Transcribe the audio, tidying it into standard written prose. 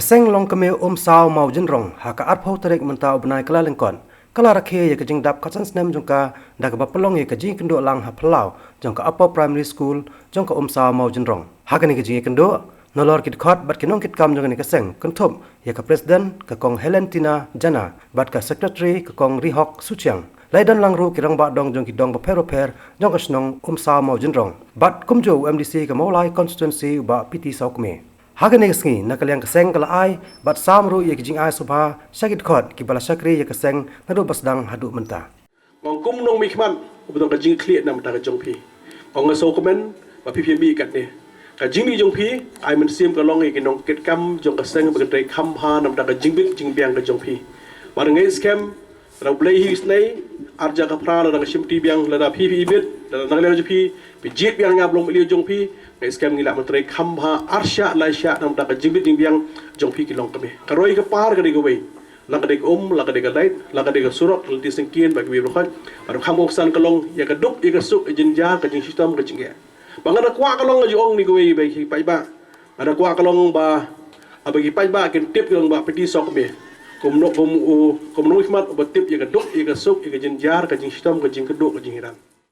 Seng Longkmie Umsaw Mawjynrong haka arphau tarik mentau benai kala Lyngkhuh kala Rakhe ya kajing dap katsan Snem jongka dak bapelong ya kajing kendo lang haplau jongka upper primary school jongka Umsaw Mawjynrong haka ni kajing kendo nolor kit khot bat kinong kit kam jongka ni Seng kenthop ya ka president ka kong Helentina Jana bat ka secretary ka kong Rihok Suchiang laidan langru kirang ba dong jong kidong ba per jongka snong Umsaw Mawjynrong bat kumjo MDC ka Maulai constituency ba PT Longkmie Haga ni keseng nak kalian keseng kalau ai bat samru ye kijing ai subha sakit khot ki bala sakri ye keseng nadu basdang hadu mentah. Ngkum nong mi khman ubudong ka jing clear nam ta ka jong phi. Ong so komen ba PPB kat ni. Ka jing mi jong phi ai men sim ka long ye kinong ket kam jong ka seng ba kai kham ha nam ta ka jing bit jing biang ka jong phi. Bar ngai scam ra play hi snai arja ka pra la ka sim ti biang la da PPB bit la nang le phi bi jit biang ngap long li jong phi Skem ngila menteri khamha arsya laisya nam ta ka jingbit biang jongpi ki Longkmie karoi ka par ka de goi la ka de la ka de lait la ka de surok ti sengkien ba ki rohan ar kham oksan ka long ya ka duk ya ka suk jinja ka jing system ka jingge bangada kwa ka long ji ong ni goi ba ki pai ba ada kwa ka long ba abagi pai ba ken tip long ba peti Longkmie kum no khmat ba tip ya ka duk ya ka suk ya ka jinja ka jing system ka jing ka duk ka jing hiran